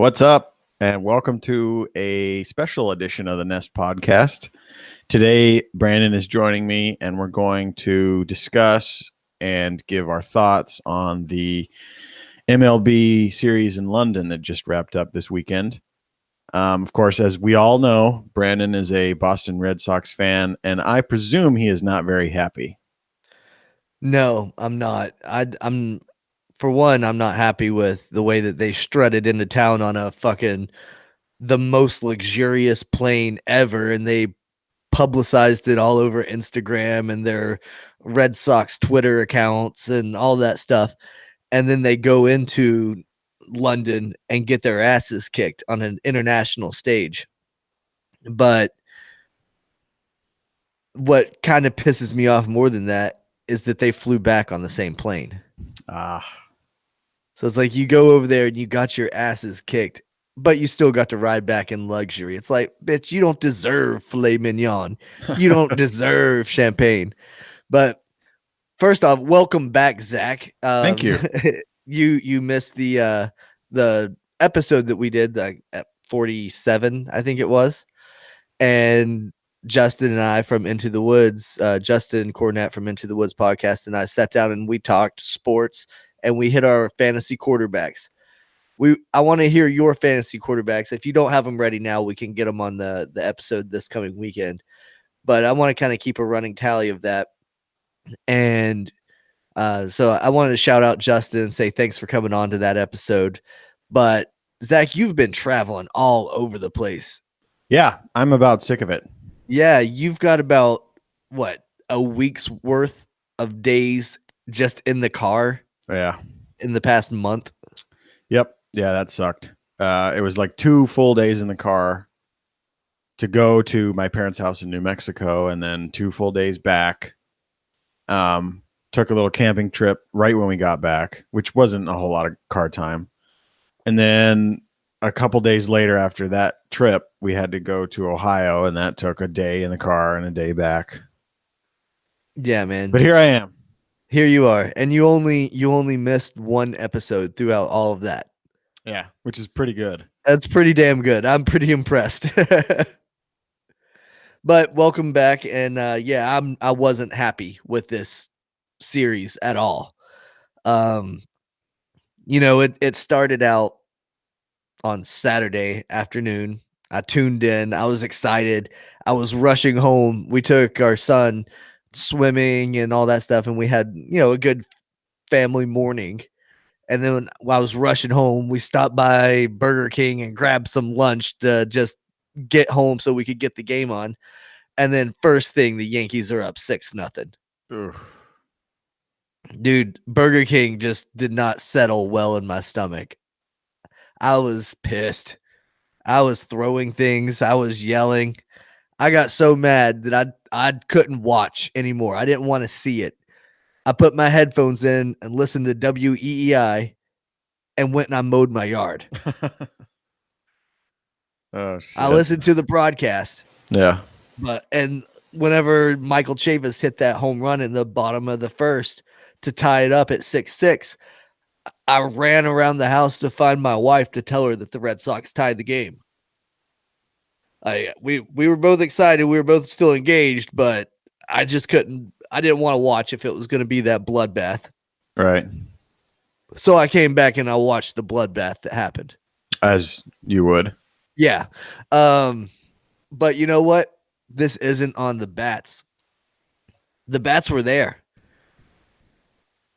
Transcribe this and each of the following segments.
What's up? And welcome to a special edition of the Nest podcast. Today, Brandon is joining me, and we're going to discuss and give our thoughts on the MLB series in London that just wrapped up this weekend. Of course, as we all know, Brandon is a Boston Red Sox fan, and I presume he is not very happy. No, I'm not. I'm for one, I'm not happy with the way that they strutted into town on the most luxurious plane ever, and they publicized it all over Instagram and their Red Sox Twitter accounts and all that stuff. And then they go into London and get their asses kicked on an international stage. But what kind of pisses me off more than that is that they flew back on the same plane. So it's like you go over there and you got your asses kicked, but you still got to ride back in luxury. It's like, bitch, you don't deserve filet mignon. You don't deserve champagne. But first off, welcome back, Zach. Thank you. You missed the episode that we did at 47, I think it was. And Justin and I from Into the Woods, Justin Cornett from Into the Woods podcast, and I sat down and we talked sports and we hit our fantasy quarterbacks. I want to hear your fantasy quarterbacks. If you don't have them ready now, we can get them on the episode this coming weekend. But I want to kind of keep a running tally of that. And so I wanted to shout out Justin and say thanks for coming on to that episode. But Zach, you've been traveling all over the place. Yeah, I'm about sick of it. Yeah, you've got about a week's worth of days just in the car. Yeah. In the past month. Yep. Yeah, that sucked. It was like 2 full days in the car to go to my parents' house in New Mexico, and then 2 full days back. Took a little camping trip right when we got back, which wasn't a whole lot of car time. And then a couple days later after that trip, we had to go to Ohio, and that took a day in the car and a day back. Yeah, man. But here I am. Here you are, and you only missed one episode throughout all of that. Yeah, which is pretty good. That's pretty damn good. I'm pretty impressed. But welcome back, and I wasn't happy with this series at all. It started out on Saturday afternoon. I tuned in. I was excited. I was rushing home. We took our son swimming and all that stuff, and we had a good family morning. And then while I was rushing home, we stopped by Burger King and grabbed some lunch to just get home so we could get the game on. And then first thing, the Yankees are up 6-0. Dude, Burger King just did not settle well in my stomach. I was pissed. I was throwing things. I was yelling. I got so mad that I couldn't watch anymore. I didn't want to see it. I put my headphones in and listened to WEEI and went and I mowed my yard. Oh, shit. I listened to the broadcast. Yeah. And whenever Michael Chavis hit that home run in the bottom of the first to tie it up at 6-6, I ran around the house to find my wife to tell her that the Red Sox tied the game. We were both excited. We were both still engaged, but I just couldn't. I didn't want to watch if it was going to be that bloodbath. Right. So I came back and I watched the bloodbath that happened. As you would. Yeah. But you know what? This isn't on the bats. The bats were there.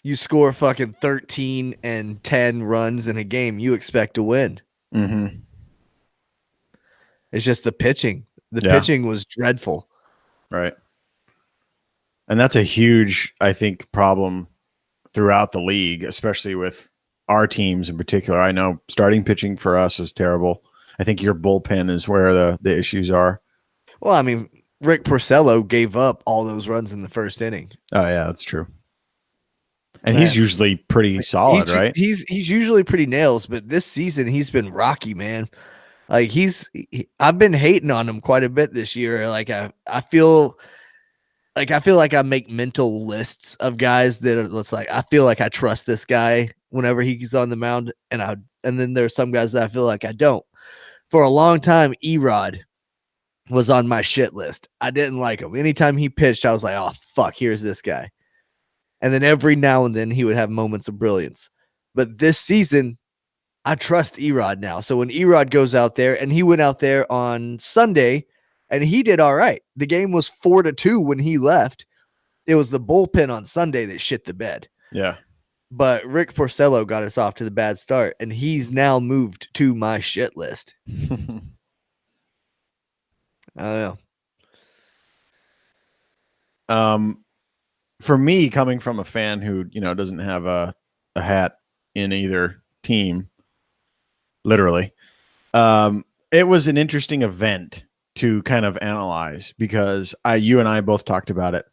You score fucking 13 and 10 runs in a game, you expect to win. Mm-hmm. It's just the pitching. The pitching was dreadful. Right. And that's a huge, I think, problem throughout the league, especially with our teams in particular. I know starting pitching for us is terrible. I think your bullpen is where the issues are. Well, I mean, Rick Porcello gave up all those runs in the first inning. Oh, yeah, that's true. And he's usually pretty solid, right? He's usually pretty nails, but this season he's been rocky, man. Like I've been hating on him quite a bit this year. Like I feel like I make mental lists of guys that are. It's like I feel like I trust this guy whenever he's on the mound, and and then there's some guys that I feel like I don't. For a long time, Erod was on my shit list. I didn't like him. Anytime he pitched, I was like, oh fuck, here's this guy. And then every now and then he would have moments of brilliance. But this season, I trust Erod now. So when Erod goes out there, and he went out there on Sunday and he did all right. The game was 4-2 when he left. It was the bullpen on Sunday that shit the bed. Yeah. But Rick Porcello got us off to the bad start, and he's now moved to my shit list. I don't know. For me, coming from a fan who, doesn't have a hat in either team, literally, it was an interesting event to kind of analyze because you and I both talked about it.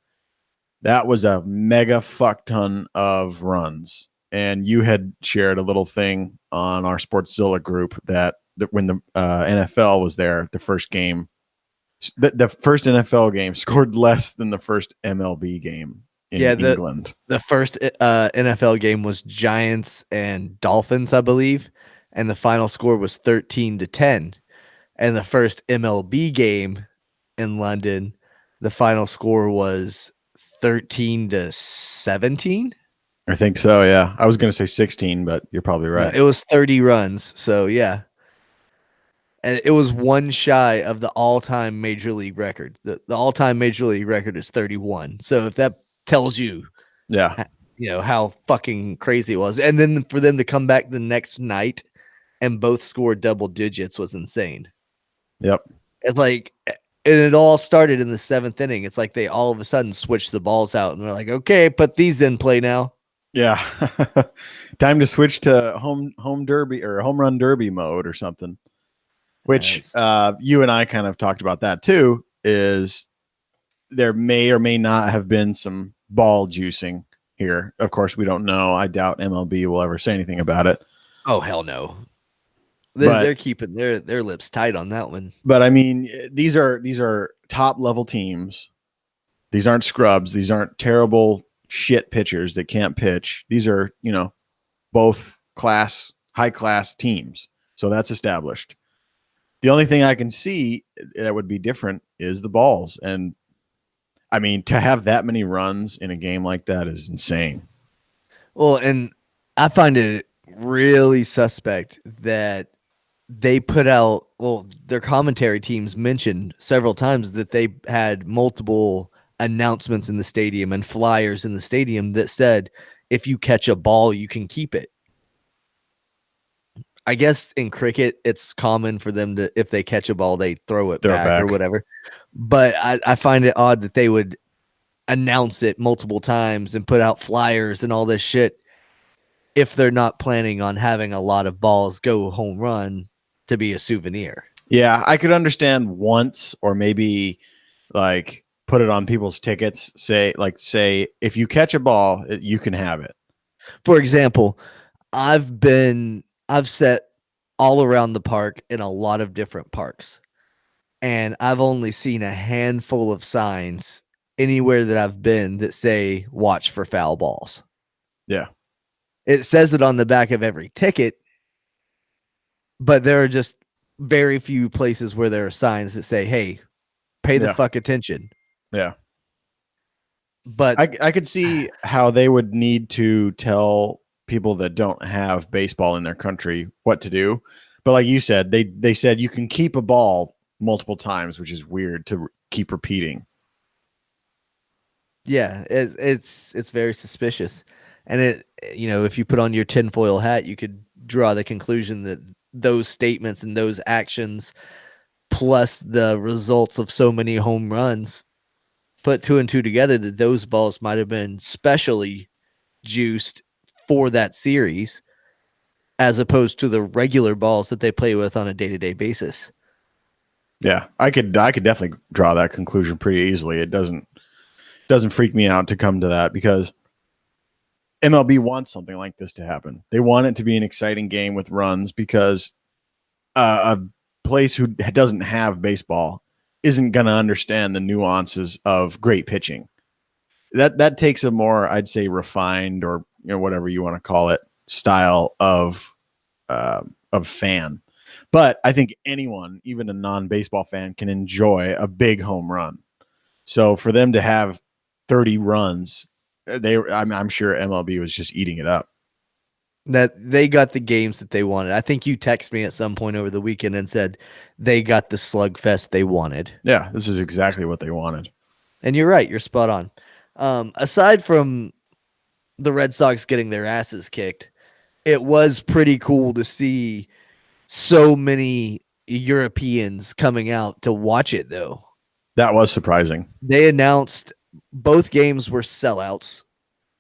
That was a mega fuck ton of runs. And you had shared a little thing on our Sportszilla group that when the NFL was there, the first game, the first NFL game scored less than the first MLB game in England. The first NFL game was Giants and Dolphins, I believe, and the final score was 13-10. And the first MLB game in London, the final score was 13-17. I think so, yeah. I was going to say 16, but you're probably right. No, it was 30 runs, so yeah. And it was one shy of the all-time Major League record. The all-time Major League record is 31. So if that tells you, how fucking crazy it was. And then for them to come back the next night and both score double digits was insane. Yep. It's like, and it all started in the 7th inning. It's like they all of a sudden switched the balls out and they're like, okay, put these in play now. Yeah. Time to switch to home derby or home run derby mode or something. Which you and I kind of talked about that too, is there may or may not have been some ball juicing here. Of course, we don't know. I doubt MLB will ever say anything about it. Oh, hell no. They're keeping their lips tight on that one. But I mean, these are top level teams. These aren't scrubs. These aren't terrible shit pitchers that can't pitch. These are, both high class teams. So that's established. The only thing I can see that would be different is the balls. And I mean, to have that many runs in a game like that is insane. Well, and I find it really suspect that they put out, their commentary teams mentioned several times that they had multiple announcements in the stadium and flyers in the stadium that said, if you catch a ball, you can keep it. I guess in cricket, it's common for them to, if they catch a ball, they throw it back or whatever. But I find it odd that they would announce it multiple times and put out flyers and all this shit if they're not planning on having a lot of balls go home run to be a souvenir. Yeah, I could understand once, or maybe like put it on people's tickets. Say if you catch a ball, you can have it. For example, I've set all around the park in a lot of different parks, and I've only seen a handful of signs anywhere that I've been that say watch for foul balls. Yeah. It says it on the back of every ticket, but there are just very few places where there are signs that say, hey, pay the fuck attention. Yeah. But I could see how they would need to tell people that don't have baseball in their country what to do. But like you said, they said you can keep a ball multiple times, which is weird to keep repeating. Yeah, it's very suspicious. And if you put on your tinfoil hat, you could draw the conclusion that those statements and those actions, plus the results of so many home runs, put 2 and 2 together, that those balls might have been specially juiced for that series, as opposed to the regular balls that they play with on a day-to-day basis. Yeah, I could definitely draw that conclusion pretty easily. It doesn't freak me out to come to that, because MLB wants something like this to happen. They want it to be an exciting game with runs, because a place who doesn't have baseball isn't going to understand the nuances of great pitching. That takes a more, I'd say, refined, or whatever you want to call it, style of of fan. But I think anyone, even a non-baseball fan, can enjoy a big home run. So for them to have 30 runs, I'm sure MLB was just eating it up. That they got the games that they wanted. I think you texted me at some point over the weekend and said they got the slugfest they wanted. Yeah, this is exactly what they wanted. And you're right. You're spot on. Aside from the Red Sox getting their asses kicked, it was pretty cool to see so many Europeans coming out to watch it, though. That was surprising. They announced both games were sellouts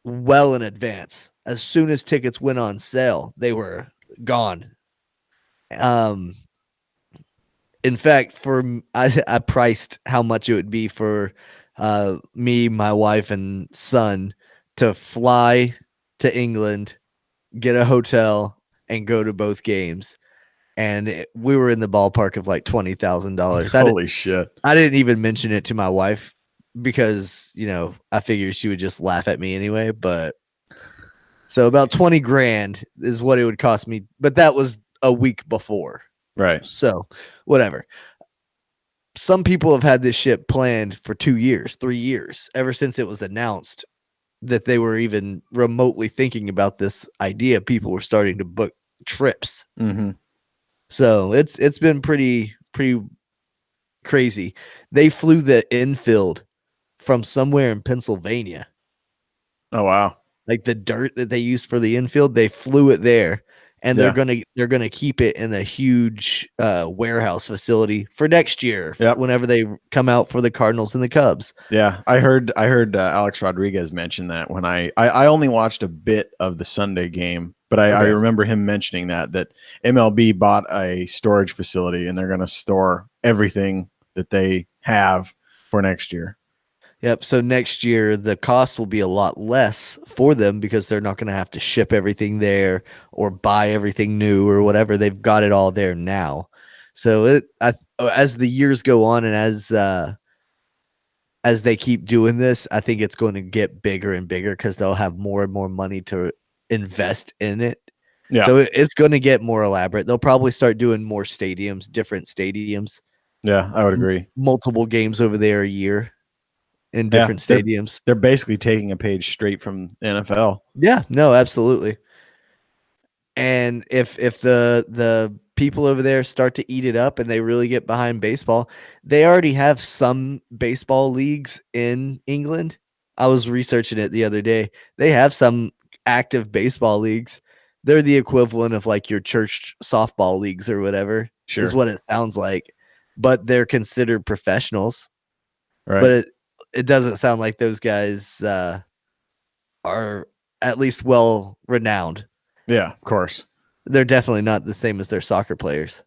well in advance. As soon as tickets went on sale, they were gone. Um, in fact, I priced how much it would be for me, my wife, and son to fly to England, get a hotel, and go to both games. And we were in the ballpark of like $20,000. Holy shit. I didn't even mention it to my wife because, I figured she would just laugh at me anyway. But so about 20 grand is what it would cost me. But that was a week before. Right. So whatever. Some people have had this shit planned for 2 years, 3 years, ever since it was announced that they were even remotely thinking about this idea. People were starting to book trips. Mm-hmm. So it's been pretty crazy. They flew the infield from somewhere in Pennsylvania. Oh, wow. Like the dirt that they used for the infield, they flew it there, and Yeah. they're gonna keep it in a huge warehouse facility for next year. Yep. Whenever they come out for the Cardinals and the Cubs. Yeah, I heard Alex Rodriguez mention that when I only watched a bit of the Sunday game, but I Okay. remember him mentioning that MLB bought a storage facility and they're going to store everything that they have for next year. Yep. So next year the cost will be a lot less for them because they're not going to have to ship everything there or buy everything new or whatever. They've got it all there now. So as the years go on and as they keep doing this, I think it's going to get bigger and bigger because they'll have more and more money to invest in it. Yeah. So it's going to get more elaborate. They'll probably start doing more stadiums, different stadiums. Yeah, I would agree. Multiple games over there a year in different stadiums. They're basically taking a page straight from the NFL. Yeah, no, absolutely. And if the people over there start to eat it up and they really get behind baseball, they already have some baseball leagues in England. I was researching it the other day. They have some active baseball leagues. They're the equivalent of like your church softball leagues or whatever. Sure. Is what it sounds like. But they're considered professionals. Right. But it doesn't sound like those guys are at least well renowned. Yeah, of course. They're definitely not the same as their soccer players.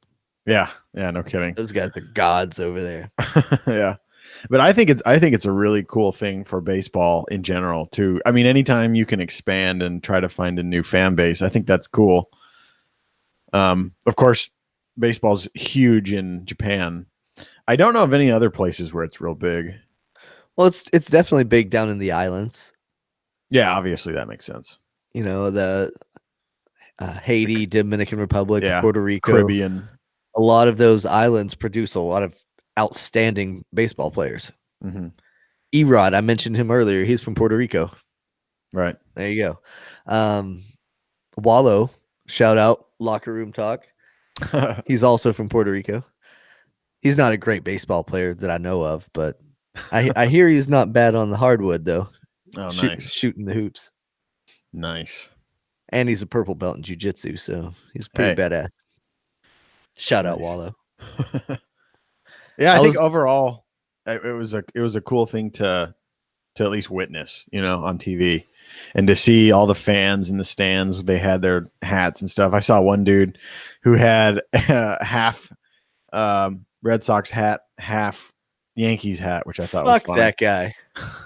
Yeah, no kidding. Those guys are gods over there. Yeah. But I think it's a really cool thing for baseball in general too. I mean, anytime you can expand and try to find a new fan base, I think that's cool. Of course, baseball's huge in Japan. I don't know of any other places where it's real big. Well, it's definitely big down in the islands. Yeah, obviously that makes sense. The Haiti, Dominican Republic, Yeah, Puerto Rico, Caribbean. A lot of those islands produce a lot of outstanding baseball players. Mm-hmm. Erod, I mentioned him earlier. He's from Puerto Rico. Right. There you go. Wallow, shout out, Locker Room Talk. He's also from Puerto Rico. He's not a great baseball player that I know of, but I hear he's not bad on the hardwood, though. Oh, nice. Shooting the hoops. Nice. And he's a purple belt in jiu-jitsu, so he's pretty badass. Shout out Wallow. Yeah, I think overall it was a cool thing to at least witness, on TV, and to see all the fans in the stands. They had their hats and stuff. I saw one dude who had half Red Sox hat, half Yankees hat, which I thought was funny. That guy.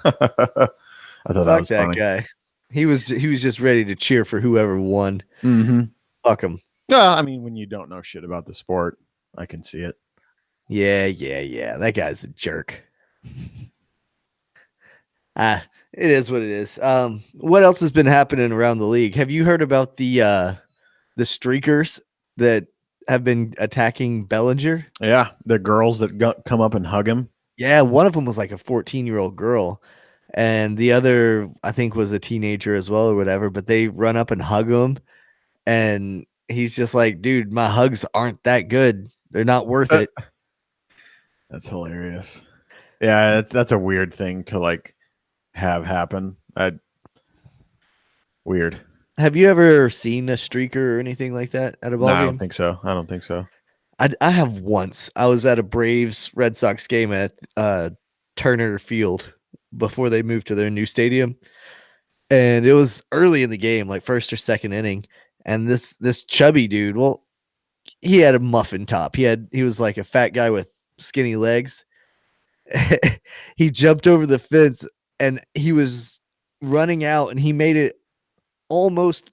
I thought that was funny. Guy. He was just ready to cheer for whoever won. Mm-hmm. Fuck him. Well, I mean, when you don't know shit about the sport, I can see it. Yeah. That guy's a jerk. It is what it is. What else has been happening around the league? Have you heard about the streakers that have been attacking Bellinger. Yeah, the girls that come up and hug him. Yeah, one of them was like a 14-year-old girl, and the other I think was a teenager as well or whatever. But they run up and hug him, and he's just like, "Dude, my hugs aren't that good. They're not worth Uh, it." That's hilarious. Yeah, that's a weird thing to like have happen. Weird. Have you ever seen a streaker or anything like that at a No, ball I don't game? think so. I don't think so. I have once. I was at a Braves Red Sox game at Turner Field before they moved to their new stadium, and it was early in the game, like first or second inning. And this chubby dude, well, he had a muffin top. He was like a fat guy with skinny legs. He jumped over the fence and he was running out, and he made it almost,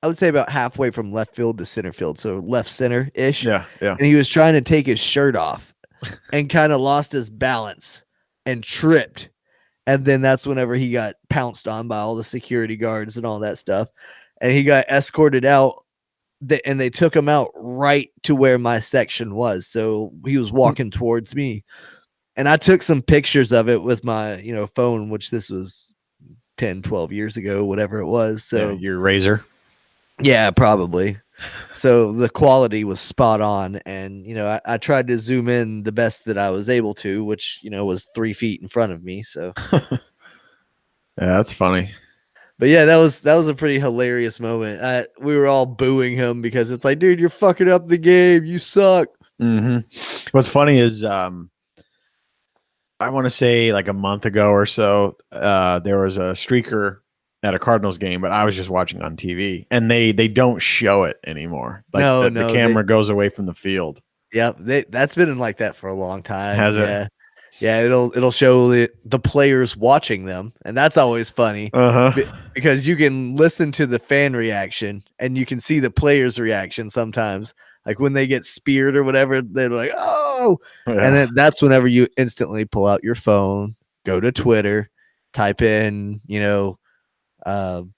I would say, about halfway from left field to center field, so left center ish. Yeah, yeah. And he was trying to take his shirt off and kind of lost his balance and tripped. And then that's whenever he got pounced on by all the security guards and all that stuff. And he got escorted out, and they took him out right to where my section was. So he was walking towards me. And I took some pictures of it with my, phone, which this was 10, 12 years ago, whatever it was. So Yeah, your razor. yeah, probably. So the quality was spot on. And, I tried to zoom in the best that I was able to, which, was 3 feet in front of me. So, Yeah, that's funny. but yeah, that was a pretty hilarious moment. We were all booing him because it's like, dude, you're fucking up the game. You suck. What's funny is I want to say like a month ago or so, there was a streaker at a Cardinals game, but I was just watching on TV, and they don't show it anymore. Like No, the no, camera goes away from the field. yeah, that's been like that for a long time. Has it? Yeah. Yeah, it'll show the players watching them, and that's always funny because you can listen to the fan reaction and you can see the players' reaction sometimes. Like when they get speared or whatever, they're like, "Oh!" Yeah. And then that's whenever you instantly pull out your phone, go to Twitter, type in, fan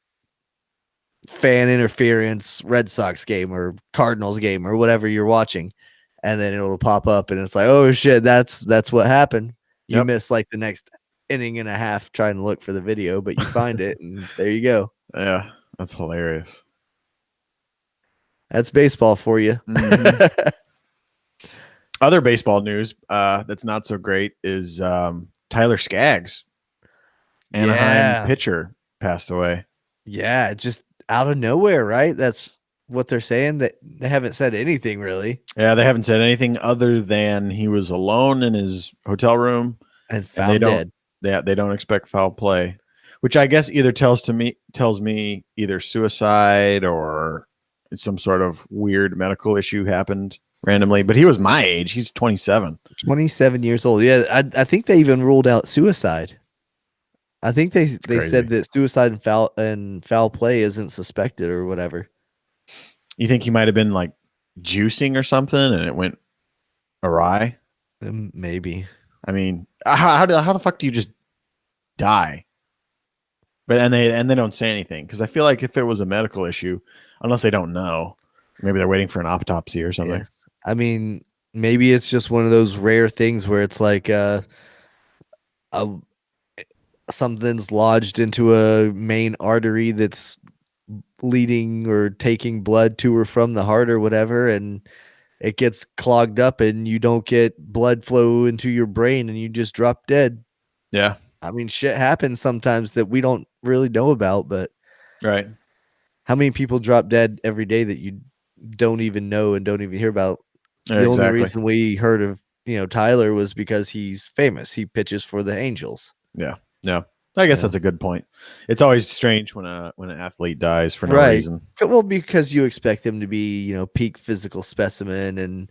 interference, Red Sox game or Cardinals game or whatever you're watching, and then it'll pop up and it's like, oh shit, that's what happened. You Yep. missed like the next inning and a half trying to look for the video, but you find it and there you go. Yeah, that's hilarious. That's baseball for you. Other baseball news that's not so great is Tyler Skaggs, Anaheim pitcher, passed away. Yeah, just out of nowhere, right? That's what they're saying. That they haven't said anything really. Yeah, they haven't said anything other than he was alone in his hotel room and found dead. They don't expect foul play, which I guess either tells me either suicide or some sort of weird medical issue happened randomly. But he was my age. He's 27. 27 years old. Yeah, I think they even ruled out suicide. I think they said that suicide and foul play isn't suspected or whatever. You think he might have been like juicing or something and it went awry? Maybe. I mean, how the fuck do you just die? But and they don't say anything, because I feel like if it was a medical issue, unless they don't know, maybe they're waiting for an autopsy or something. Yes. I mean, maybe it's just one of those rare things where it's like something's lodged into a main artery that's leading or taking blood to or from the heart or whatever, and it gets clogged up and you don't get blood flow into your brain and you just drop dead. Yeah. I mean, shit happens sometimes that we don't really know about, but right. How many people drop dead every day that you don't even know and don't even hear about? Yeah, the only reason we heard of, Tyler was because he's famous. He pitches for the Angels. Yeah. Yeah. I guess that's a good point. It's always strange when an athlete dies for no reason. Well, because you expect them to be, peak physical specimen,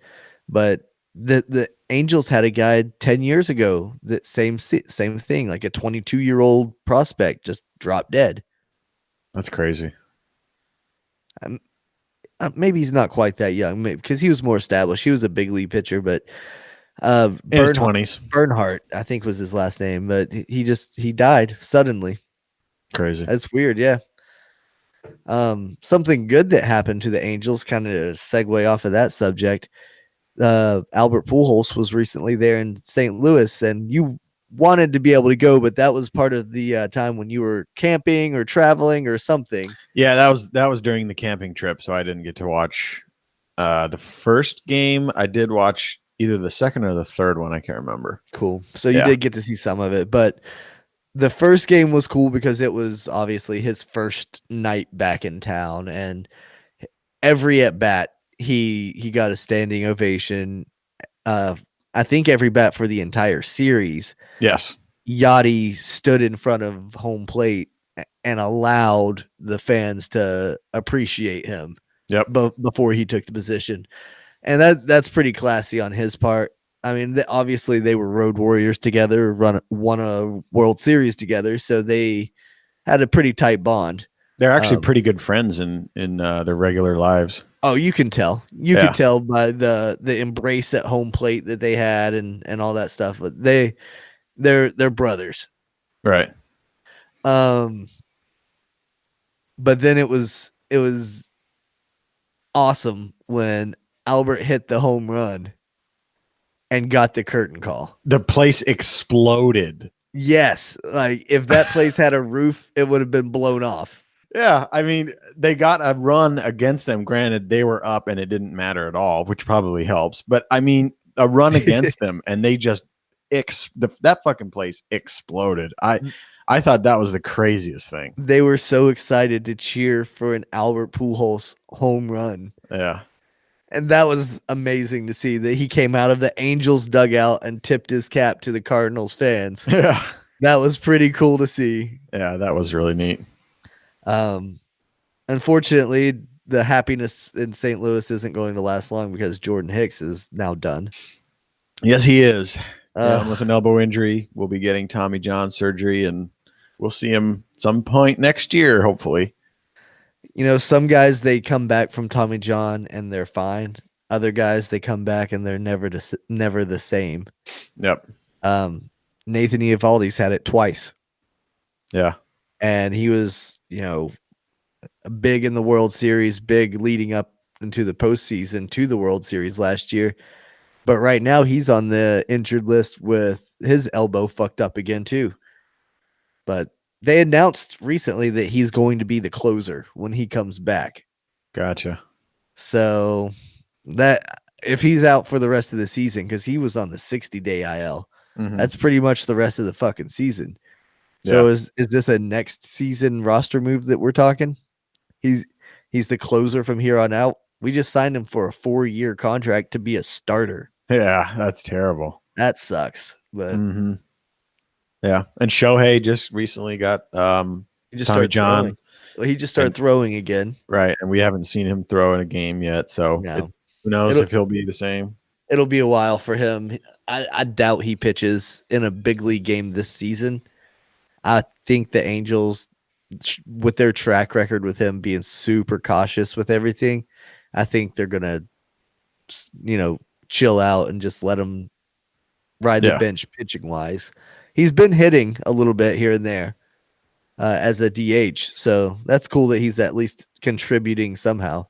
but the Angels had a guy 10 years ago that same thing, like a 22-year-old prospect just dropped dead. That's crazy. Maybe he's not quite that young, because he was more established. He was a big league pitcher, but in his 20s. Bernhardt, I think, was his last name, but he died suddenly. Crazy. That's weird. Yeah. Something good that happened to the Angels, kind of segue off of that subject. Albert Pujols was recently there in St. Louis, and you wanted to be able to go, but that was part of the time when you were camping or traveling or something. Yeah, that was during the camping trip, so I didn't get to watch the first game. I did watch either the second or the third one. I can't remember. Cool. So you Yeah. did get to see some of it, but the first game was cool because it was obviously his first night back in town, and every at bat he got a standing ovation. Uh, I think every bat for the entire series. Yes. Yachty stood in front of home plate and allowed the fans to appreciate him Yep. before he took the position. And that's pretty classy on his part. I mean, obviously they were road warriors together, won a World Series together, so they had a pretty tight bond. They're actually pretty good friends in their regular lives. Oh, you can tell. You Yeah. could tell by the embrace at home plate that they had and all that stuff. But they're brothers. Right. Um, but then it was awesome when Albert hit the home run and got the curtain call. The place exploded. Yes, like if that place had a roof, it would have been blown off. Yeah, I mean, they got a run against them. Granted, they were up and it didn't matter at all, which probably helps. But I mean, a run against them and they just that fucking place exploded. I thought that was the craziest thing. They were so excited to cheer for an Albert Pujols home run. Yeah. And that was amazing to see that he came out of the Angels dugout and tipped his cap to the Cardinals fans. Yeah. That was pretty cool to see. Yeah, that was really neat. Unfortunately, the happiness in St. Louis isn't going to last long because Jordan Hicks is now done. Yes, he is. Uh, With an elbow injury, we'll be getting Tommy John surgery, and we'll see him some point next year, hopefully. Some guys they come back from Tommy John and they're fine. Other guys they come back and they're never the same. Yep. Nathan Eovaldi's had it twice. Yeah. And he was, big in the World Series, big leading up into the postseason to the World Series last year. But right now he's on the injured list with his elbow fucked up again too. But they announced recently that he's going to be the closer when he comes back. Gotcha. So that if he's out for the rest of the season, because he was on the 60-day IL, that's pretty much the rest of the fucking season. So is this a next season roster move that we're talking? He's the closer from here on out. We just signed him for a 4-year contract to be a starter. Yeah, that's terrible. That sucks. But yeah, and Shohei just recently got he just Tommy started John. throwing. Well, he just started throwing again. Right, and we haven't seen him throw in a game yet, so No. who knows if he'll be the same. It'll be a while for him. I doubt he pitches in a big league game this season. I think the Angels, with their track record with him being super cautious with everything, I think they're gonna, chill out and just let him ride the bench pitching wise. He's been hitting a little bit here and there as a DH, so that's cool that he's at least contributing somehow.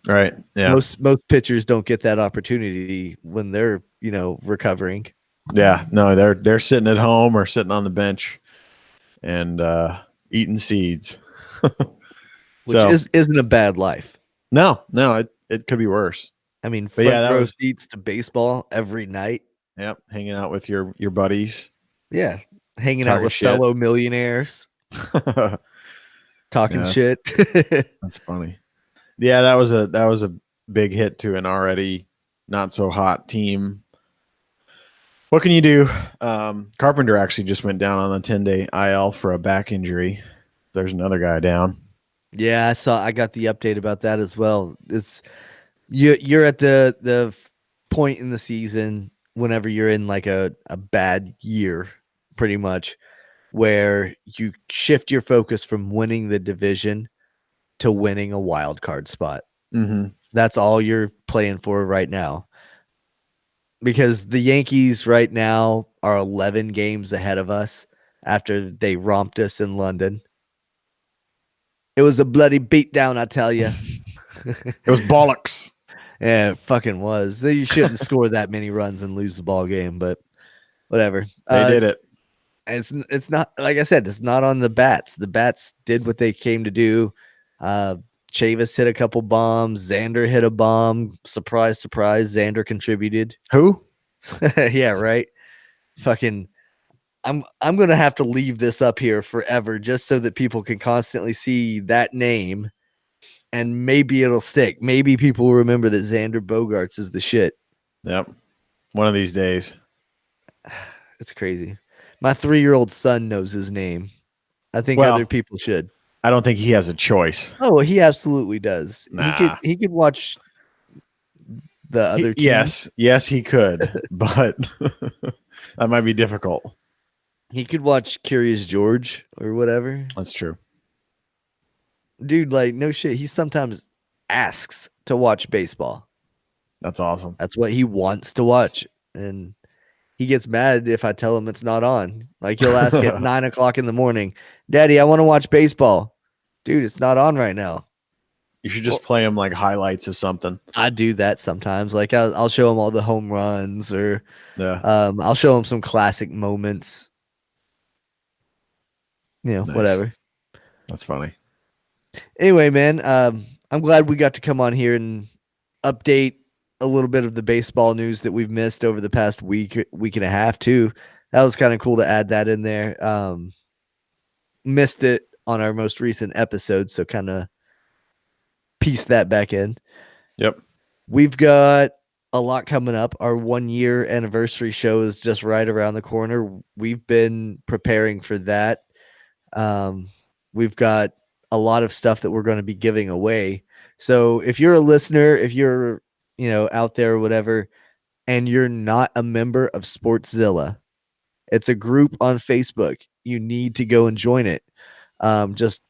Right. Yeah. Most pitchers don't get that opportunity when they're recovering. Yeah. No, they're sitting at home or sitting on the bench and eating seeds, which isn't a bad life. No, it could be worse. I mean, front row seats to baseball every night. Yep, hanging out with your buddies. Yeah, hanging out with fellow millionaires, talking shit. That's funny. Yeah, that was a big hit to an already not so hot team. What can you do? Carpenter actually just went down on a 10-day IL for a back injury. There's another guy down. Yeah, I got the update about that as well. It's you're at the point in the season whenever you're in like a bad year, pretty much, where you shift your focus from winning the division to winning a wild card spot. That's all you're playing for right now. Because the Yankees right now are 11 games ahead of us after they romped us in London. It was a bloody beatdown, I tell you. It was bollocks. Yeah, it fucking was. You shouldn't score that many runs and lose the ball game, but whatever. They did it. It's not like I said. It's not on the bats. The bats did what they came to do. Uh, Chavis hit a couple bombs. Xander hit a bomb. Surprise, surprise. Xander contributed. Who? Yeah, right. Fucking. I'm gonna have to leave this up here forever just so that people can constantly see that name, and maybe it'll stick. Maybe people will remember that Xander Bogaerts is the shit. Yep. One of these days. It's crazy. My 3-year-old son knows his name. I think other Well, people should. I don't think he has a choice. Oh, he absolutely does. Nah. He could watch the other team. Yes, he could, but that might be difficult. He could watch Curious George or whatever. That's true. Dude, like no shit. He sometimes asks to watch baseball. That's awesome. That's what he wants to watch. And he gets mad if I tell him it's not on. Like he'll ask at 9 o'clock in the morning, Daddy, I want to watch baseball. Dude, it's not on right now. You should just play him like highlights of something. I do that sometimes. Like I'll show him all the home runs, or Yeah. I'll show him some classic moments. Nice. Whatever. That's funny. Anyway, man, I'm glad we got to come on here and update a little bit of the baseball news that we've missed over the past week and a half too. That was kind of cool to add that in there. Missed it on our most recent episode, so kind of piece that back in. Yep. We've got a lot coming up. Our 1-year anniversary show is just right around the corner. We've been preparing for that. We've got a lot of stuff that we're going to be giving away. So if you're a listener, if you're, out there or whatever, and you're not a member of Sportszilla, it's a group on Facebook. You need to go and join it. Just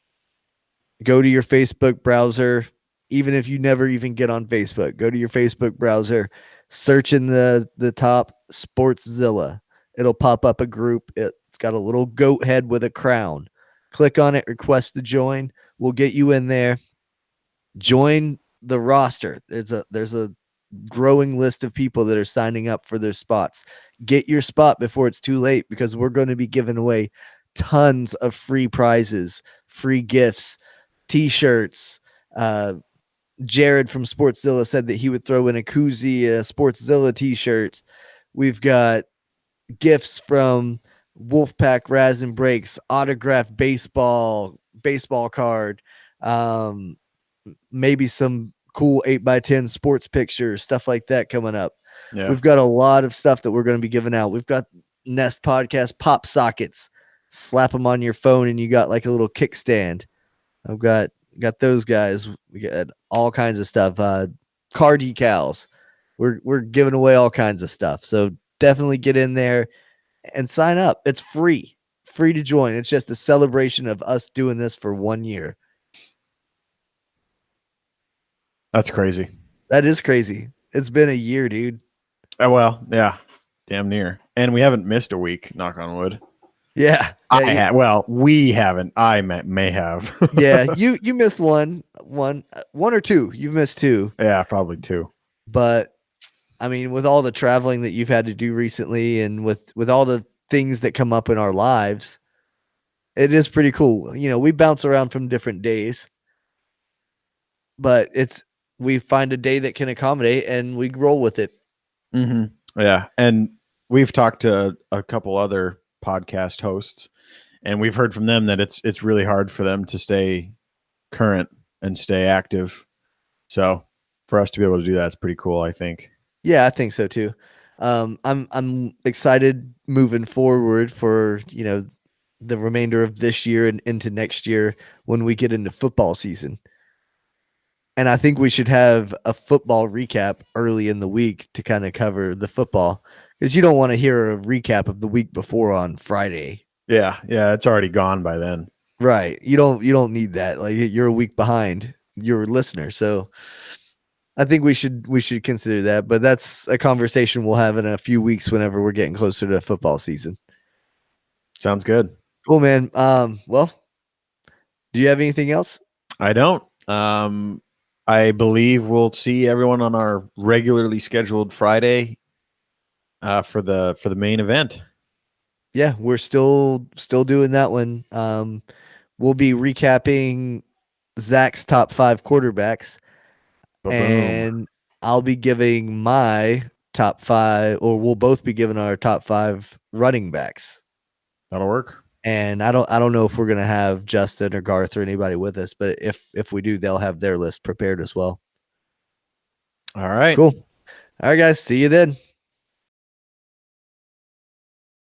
go to your Facebook browser. Even if you never even get on Facebook, go to your Facebook browser, search in the top Sportszilla. It'll pop up a group. It's got a little goat head with a crown. Click on it, request to join. We'll get you in there. Join the roster. There's a growing list of people that are signing up for their spots. Get your spot before it's too late, because we're going to be giving away tons of free prizes, free gifts, t-shirts. Jared from Sportszilla said that he would throw in a koozie, Sportszilla t-shirts. We've got gifts from Wolfpack Raz and Breaks, autographed baseball card, maybe some cool 8x10 sports pictures, stuff like that coming up. Yeah. We've got a lot of stuff that we're going to be giving out. We've got Nest Podcast pop sockets. Slap them on your phone and you got like a little kickstand. I've got those guys. We got all kinds of stuff. Car decals. We're giving away all kinds of stuff. So definitely get in there and sign up. It's free to join. It's just a celebration of us doing this for 1 year. That's crazy. That is crazy. It's been a year, dude. Well, yeah, damn near. And we haven't missed a week, knock on wood. Yeah. Well, we haven't. I may have. Yeah, you missed one or two. You've missed two. Yeah, probably two. But I mean, with all the traveling that you've had to do recently, and with all the things that come up in our lives, it is pretty cool. We bounce around from different days, but we find a day that can accommodate and we roll with it. Mm-hmm. Yeah. And we've talked to a couple other podcast hosts, and we've heard from them that it's really hard for them to stay current and stay active. So for us to be able to do that, it's pretty cool, I think. Yeah, I think so too. I'm excited moving forward for, the remainder of this year and into next year when we get into football season. And I think we should have a football recap early in the week to kind of cover the football, because you don't want to hear a recap of the week before on Friday. Yeah, it's already gone by then. Right. You don't need that. Like, you're a week behind your listener. So I think we should consider that, but that's a conversation we'll have in a few weeks whenever we're getting closer to football season. Sounds good. Cool, man. Well, do you have anything else? I don't. I believe we'll see everyone on our regularly scheduled Friday for the main event. Yeah, we're still doing that one. We'll be recapping Zach's top 5 quarterbacks, Ba-boom. and I'll be giving my top 5, or we'll both be giving our top 5 running backs. That'll work. And I don't know if we're gonna have Justin or Garth or anybody with us, but if we do, they'll have their list prepared as well. All right. Cool. All right, guys. See you then.